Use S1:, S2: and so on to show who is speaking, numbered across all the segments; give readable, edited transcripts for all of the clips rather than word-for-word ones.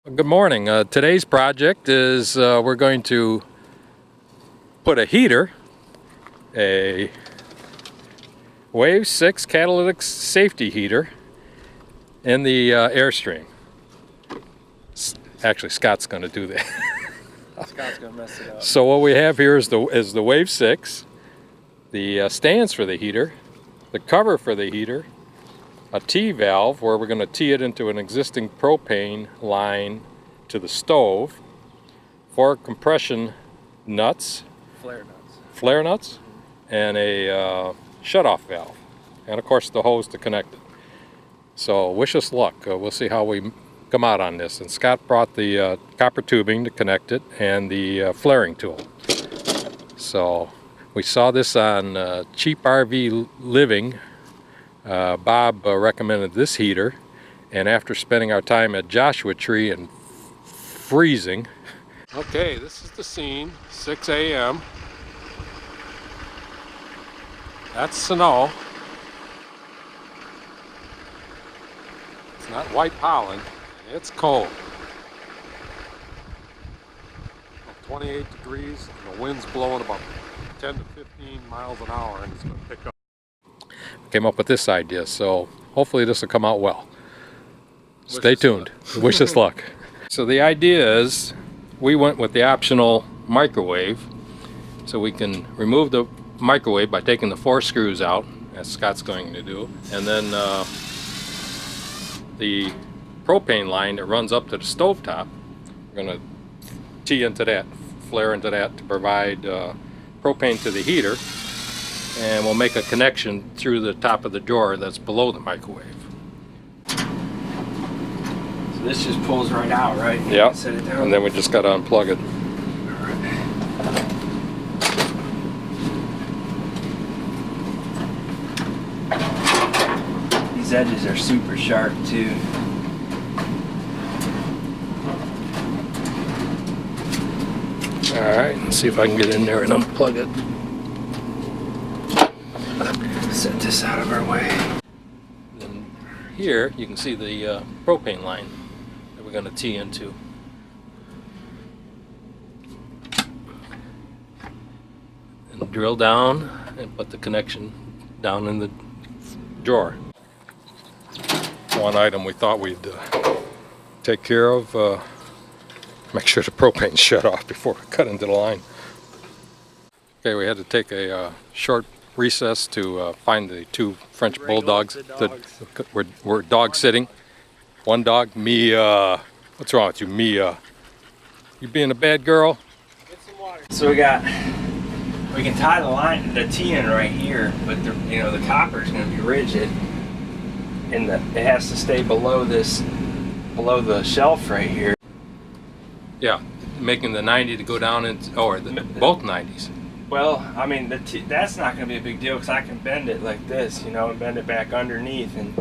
S1: Good morning. Today's project is we're going to put a heater, a Wave 6 catalytic safety heater in the Airstream. Actually, Scott's going to do that.
S2: Scott's going to mess it up.
S1: So what we have here is the Wave 6, the stands for the heater, the cover for the heater, a T-valve where we're going to tee it into an existing propane line to the stove, 4 compression nuts, flare nuts, and a shut-off valve, and of course the hose to connect it. So wish us luck. We'll see how we come out on this. And Scott brought the copper tubing to connect it and the flaring tool. So we saw this on Cheap RV Living. Bob recommended this heater, and after spending our time at Joshua Tree and freezing. Okay, this is the scene, 6 a.m. That's snow. It's not white pollen, it's cold. 28 degrees, and the wind's blowing about 10 to 15 miles an hour, and it's going to pick up. Came up with this idea, so hopefully this will come out well. Stay tuned. Wish us luck. So the idea is we went with the optional microwave, so we can remove the microwave by taking the 4 screws out, as Scott's going to do, and then the propane line that runs up to the stovetop, we're going to tee into that, flare into that to provide propane to the heater. And we'll make a connection through the top of the drawer that's below the microwave.
S2: So this just pulls right out, right?
S1: Yeah.
S2: Set it down.
S1: And then we just got to unplug it.
S2: Alright. These edges are super sharp too.
S1: Alright, let's see if I can get in there and unplug it.
S2: Set this out of our way.
S1: And here you can see the propane line that we're going to tee into. And drill down and put the connection down in the drawer. One item we thought we'd take care of, make sure the propane's shut off before we cut into the line. Okay, we had to take a short recess to find the 2 French bulldogs that were dog sitting. One dog, Mia. What's wrong with you, Mia? You being a bad girl?
S2: Get some water. So we can tie the line, the T in right here, but the copper is going to be rigid, and it has to stay below the shelf right here.
S1: Yeah, making the 90 to go down into, or both 90s.
S2: Well, I mean, that's not going to be a big deal because I can bend it like this, and bend it back underneath and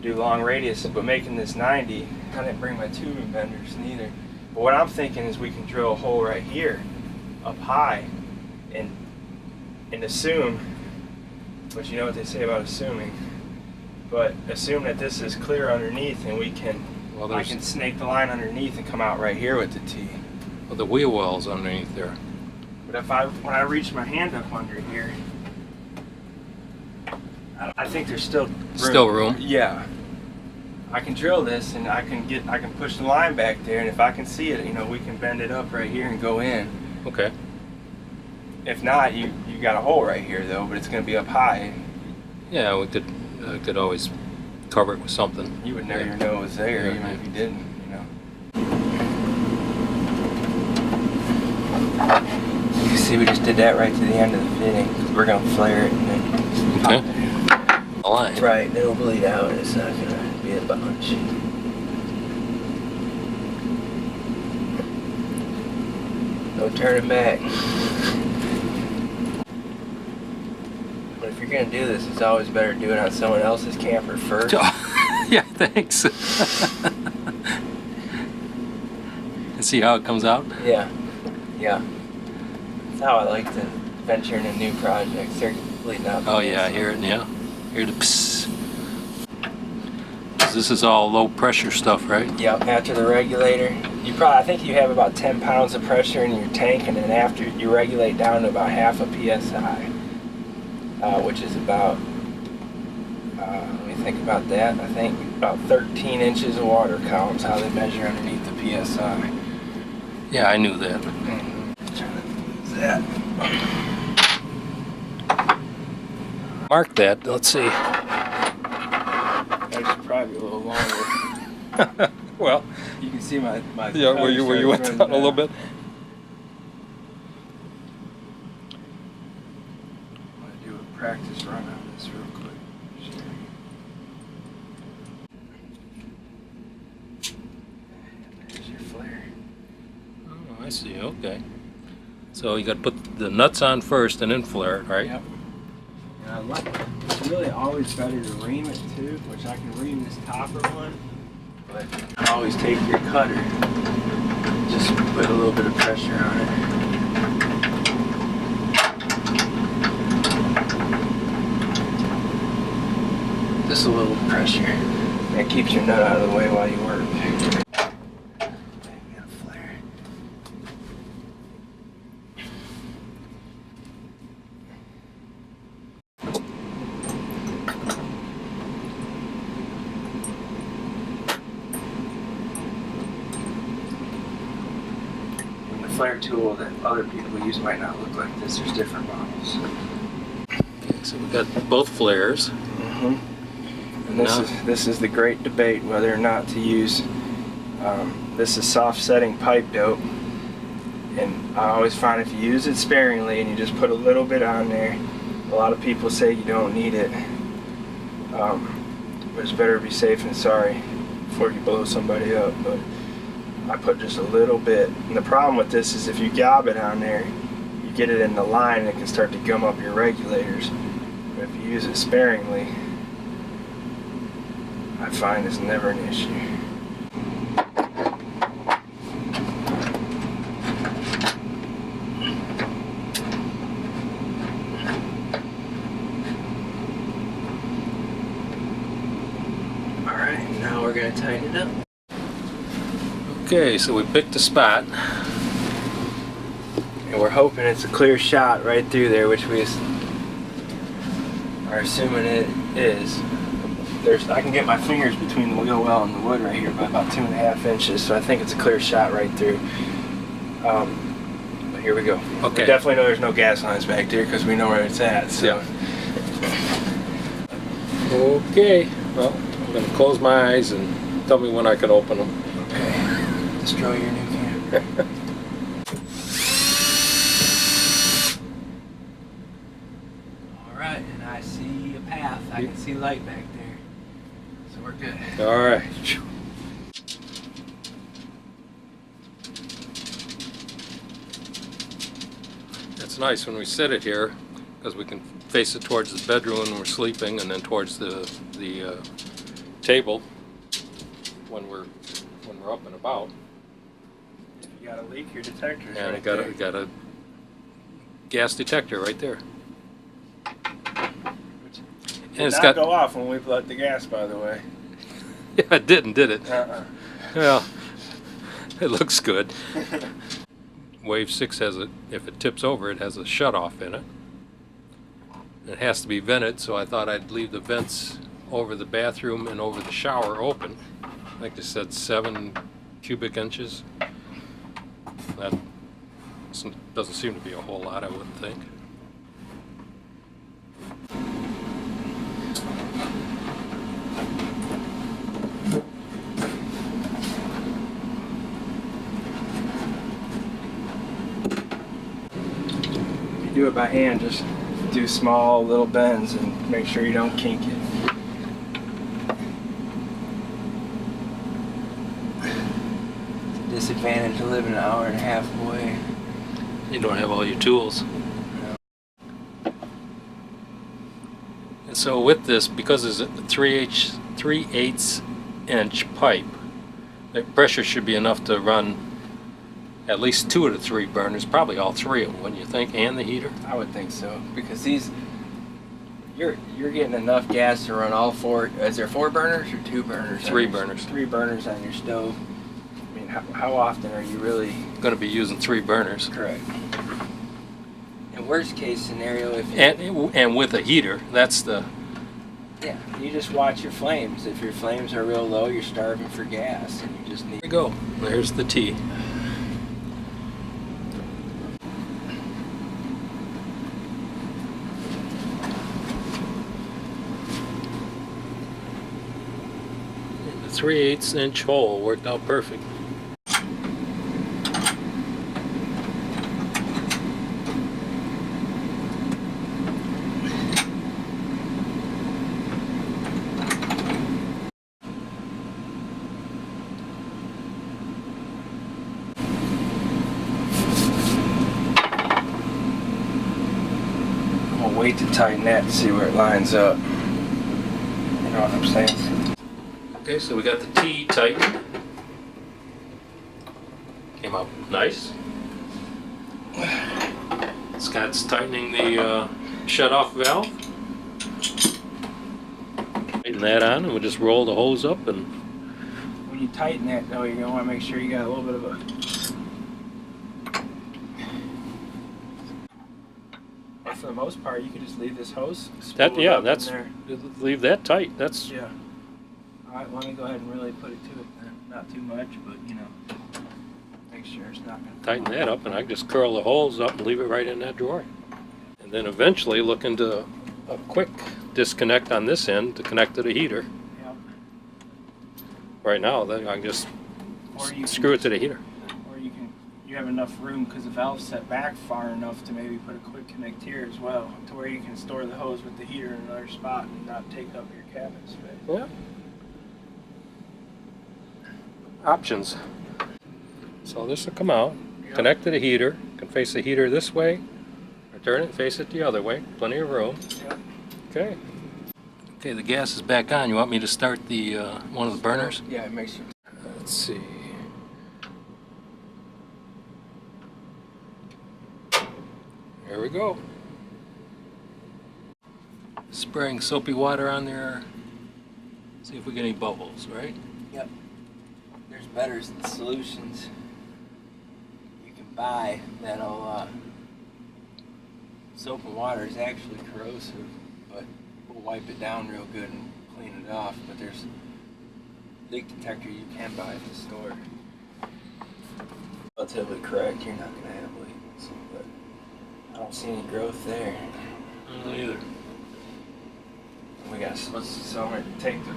S2: do long radiuses. But making this 90, I didn't bring my tubing benders neither. But what I'm thinking is we can drill a hole right here, up high, and assume, but you know what they say about assuming, but assume that this is clear underneath, and we can, I can snake the line underneath and come out right here with the T.
S1: Well, the wheel well's underneath there.
S2: But when I reach my hand up under here, I think there's still room.
S1: Still room?
S2: Yeah. I can drill this, and I can push the line back there, and if I can see it, we can bend it up right here and go in.
S1: Okay.
S2: If not, you got a hole right here though, but it's going to be up high.
S1: Yeah, we could always cover it with something.
S2: You would never know it was there, even if you didn't. You see, we just did that right to the end of the fitting because we're going to flare it and then pop it.
S1: Line.
S2: Right, it'll bleed out. It's not going to be a bunch. No turning back. But if you're going to do this, it's always better to do it on someone else's camper first.
S1: Yeah, thanks. And see how it comes out?
S2: Yeah. Yeah. That's how I like to venture into new projects. They're bleeding out.
S1: Oh yeah, I hear it, yeah. Hear the psst. because this is all low pressure stuff, right?
S2: Yep, after the regulator. I think you have about 10 pounds of pressure in your tank, and then after you regulate down to about half a PSI, which is about, let me think about that, I think about 13 inches of water columns, how they measure underneath the PSI.
S1: Yeah, I knew that.
S2: Trying to lose that.
S1: Mark that, let's see.
S2: Actually, probably a little longer.
S1: Well,
S2: You can see my
S1: yeah, where you went down a little bit.
S2: I'm going to do a practice run on this real quick. There's your flare.
S1: Oh, I see, okay. So you got to put the nuts on first and then flare it, right?
S2: Yep. And it's really always better to ream it too, which I can ream this topper one, but always take your cutter, just put a little bit of pressure on it. Just a little pressure. That keeps your nut out of the way while you work. Flare tool that other people use might not look like this. There's different models.
S1: Okay, so we got both flares.
S2: And this is the great debate whether or not to use. This is soft setting pipe dope, and I always find if you use it sparingly and you just put a little bit on there, a lot of people say you don't need it. But it's better to be safe than sorry before you blow somebody up. But I put just a little bit, and the problem with this is if you gob it on there, you get it in the line and it can start to gum up your regulators. But if you use it sparingly, I find it's never an issue. Alright, now we're going to tighten it up.
S1: Okay, so we picked a spot.
S2: And we're hoping it's a clear shot right through there, which we are assuming it is. I can get my fingers between the wheel well and the wood right here by about 2.5 inches, so I think it's a clear shot right through. But here we go.
S1: Okay.
S2: We definitely know there's no gas lines back there because we know where it's at. So.
S1: Yeah. Okay, well, I'm going to close my eyes and tell me when I can open them.
S2: Okay. Destroy your new camera. Alright, and I see a path. I can see light back there. So we're good.
S1: Alright. It's nice when we sit it here because we can face it towards the bedroom when we're sleeping and then towards the table when we're up and about.
S2: You got a leak, your detector's
S1: And
S2: right
S1: it got a gas detector right there.
S2: Did
S1: And it's
S2: not
S1: got
S2: go off when we let the gas, by the way.
S1: Yeah, it didn't, did it?
S2: Uh-uh.
S1: Well, it looks good. Wave 6 has if it tips over, it has a shut-off in it. It has to be vented, so I thought I'd leave the vents over the bathroom and over the shower open. I think they said 7 cubic inches. That doesn't seem to be a whole lot, I wouldn't think.
S2: If you do it by hand, just do small little bends and make sure you don't kink it. Disadvantage to living an hour and a half away.
S1: You don't have all your tools. And so with this, because it's a 3/8 inch pipe, the pressure should be enough to run at least 2 of the 3 burners, probably all 3 of them, wouldn't you think, and the heater?
S2: I would think so, because You're getting enough gas to run all 4. Is there 4 burners or 2 burners?
S1: 3 burners.
S2: 3 burners on your stove. I mean, how often are you really
S1: Going to be using 3 burners.
S2: correct? In worst case scenario, if
S1: And with a heater, that's the...
S2: yeah, you just watch your flames. If your flames are real low, you're starving for gas, and you just need.
S1: There we go. There's the T. The 3/8 inch hole worked out perfect.
S2: I'll wait to tighten that and see where it lines up. You know what I'm saying?
S1: Okay, so we got the T tightened. Came out nice. Scott's tightening the shut-off valve. Tighten that on, and we'll just roll the hose up. And
S2: When you tighten that, though, you're gonna want to make sure you got a little bit of a. But for the most part, you could just leave this hose.
S1: that,
S2: spooled
S1: yeah,
S2: up in
S1: that's
S2: there.
S1: leave that tight. That's
S2: Yeah. All right, let me go ahead and really put it to it then. Not too much, but you know, make sure it's not gonna.
S1: tighten that up, and I can just curl the holes up and leave it right in that drawer. And then eventually look into a quick disconnect on this end to connect to the heater.
S2: Yep.
S1: Right now, then I can just
S2: Or you
S1: screw it to the heater.
S2: Or you have enough room because the valve's set back far enough to maybe put a quick connect here as well, to where you can store the hose with the heater in another spot and not take up your cabin space.
S1: Yeah. Options. So this will come out,
S2: Yep.
S1: connect to the heater, can face the heater this way, or turn it and face it the other way, plenty of room.
S2: Yep.
S1: Okay. Okay, the gas is back on. You want me to start the one of the burners?
S2: Yeah, it makes you.
S1: Let's see. There we go. Spraying soapy water on there. See if we get any bubbles, right?
S2: Yep. There's better solutions you can buy that'll. Soap and water is actually corrosive, but we'll wipe it down real good and clean it off. But there's leak detector you can buy at the store. Relatively correct, you're not gonna have leaks, but I don't see any growth there.
S1: I don't either.
S2: We got so I'm gonna take the.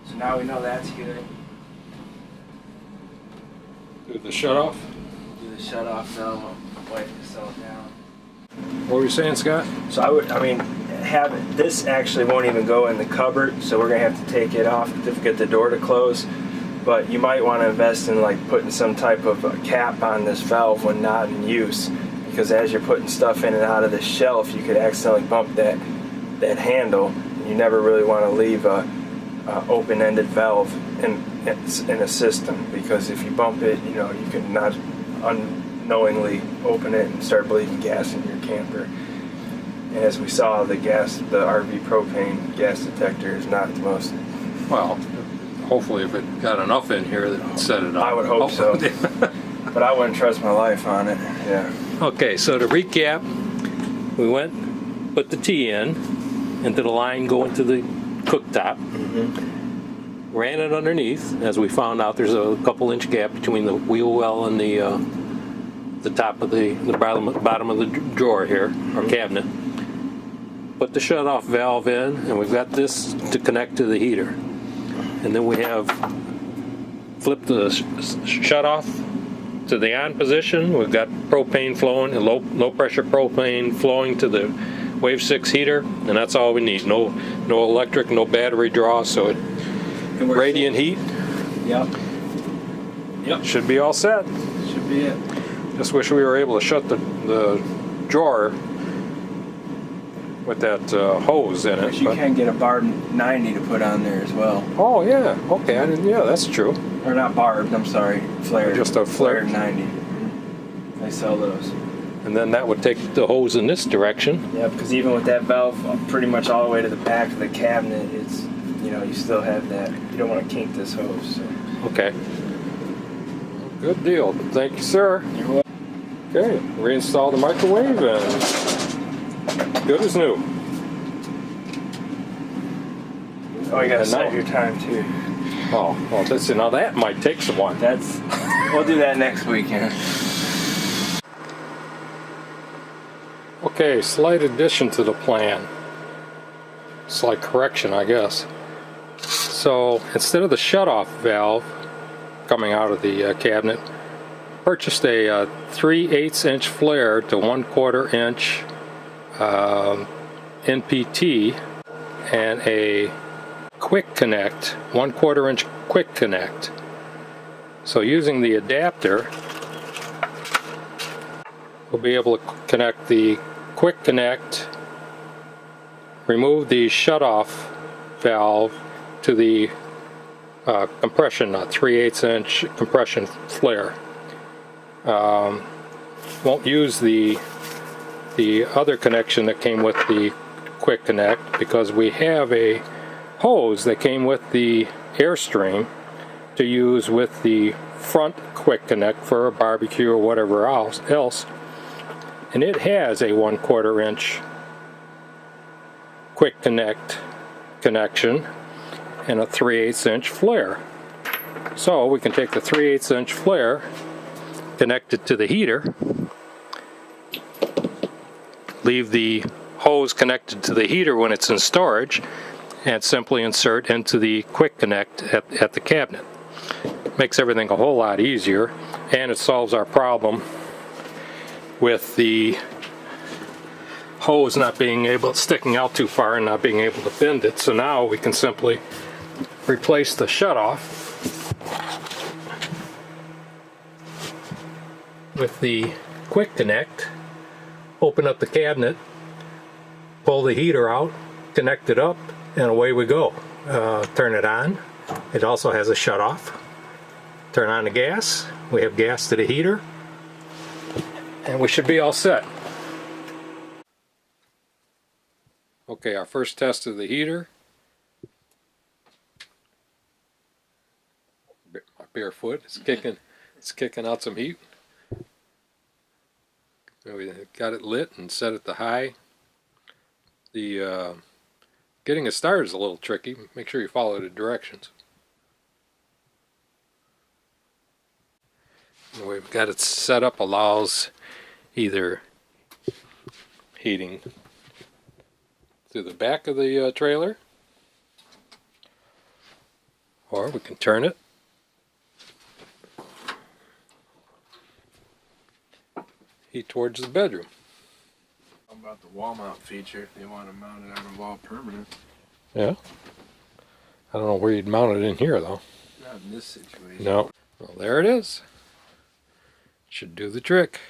S2: So now we know that's good.
S1: Do the shut off.
S2: Do the shut off valve, wipe this all down.
S1: What were you saying, Scott?
S2: So I mean, have it. This actually won't even go in the cupboard, so we're gonna have to take it off to get the door to close. But you might want to invest in like putting some type of a cap on this valve when not in use, because as you're putting stuff in and out of the shelf, you could accidentally bump that handle. You never really want to leave a open-ended valve in a system, because if you bump it, you know, you can not unknowingly open it and start bleeding gas in your camper. And as we saw, the RV propane gas detector is not the most.
S1: Well, hopefully if it got enough in here that it set it up.
S2: I would hope so. But I wouldn't trust my life on it. Yeah.
S1: Okay, so to recap, we went, put the T in, into the line going to the cooktop.
S2: Mm-hmm.
S1: Ran it underneath. As we found out, there's a couple inch gap between the wheel well and the top of the bottom of the drawer here, or cabinet. Put the shut-off valve in, and we've got this to connect to the heater. And then we have flipped the shut-off to the on position. We've got propane flowing, low pressure propane flowing to the Wave 6 heater, and that's all we need. No electric, no battery draw, so it radiant heat.
S2: Yep.
S1: Should be all set.
S2: Should be it.
S1: Just wish we were able to shut the drawer with that hose in it.
S2: But you can get a barb 90 to put on there as well.
S1: Oh yeah, okay. Yeah, that's true.
S2: Or not barbed, I'm sorry, flared.
S1: Just a flared
S2: 90. They sell those.
S1: and then that would take the hose in this direction.
S2: Yeah, because even with that valve pretty much all the way to the back of the cabinet, it's, you know, you still have that. You don't want to kink this hose. So.
S1: Okay. Good deal. Thank you, sir.
S2: You're welcome.
S1: Okay, reinstall the microwave and good as new.
S2: Oh, you gotta
S1: And
S2: set
S1: now-
S2: your time too.
S1: Oh, well, now that might take some one.
S2: We'll do that next weekend.
S1: Okay, slight addition to the plan. Slight correction, I guess. So instead of the shutoff valve coming out of the cabinet, purchased a 3/8 inch flare to 1/4 inch NPT and a quick connect, 1/4 inch quick connect. So using the adapter, we'll be able to connect the quick connect, remove the shutoff valve to the compression, 3/8 inch compression flare. Won't use the other connection that came with the quick connect because we have a hose that came with the Airstream to use with the front quick connect for a barbecue or whatever else, and it has a 1/4 inch quick connect connection and a 3/8 inch flare. So we can take the 3/8 inch flare, connect it to the heater, leave the hose connected to the heater when it's in storage, and simply insert into the quick connect at the cabinet. Makes everything a whole lot easier, and it solves our problem with the hose not being sticking out too far and not being able to bend it. So now we can simply replace the shutoff with the quick connect, open up the cabinet, pull the heater out, connect it up, and away we go. Turn it on. It also has a shutoff. Turn on the gas. We have gas to the heater, and we should be all set. Okay, our first test of the heater. My bare foot is kicking out some heat. So we got it lit and set it to high. The getting it started is a little tricky. Make sure you follow the directions. The way we've got it set up allows either heating through the back of the trailer, or we can turn it heat towards the bedroom.
S2: How about the wall mount feature if they want to mount it on a wall permanent?
S1: Yeah. I don't know where you'd mount it in here though.
S2: Not in this situation.
S1: No. Well, there it is. Should do the trick.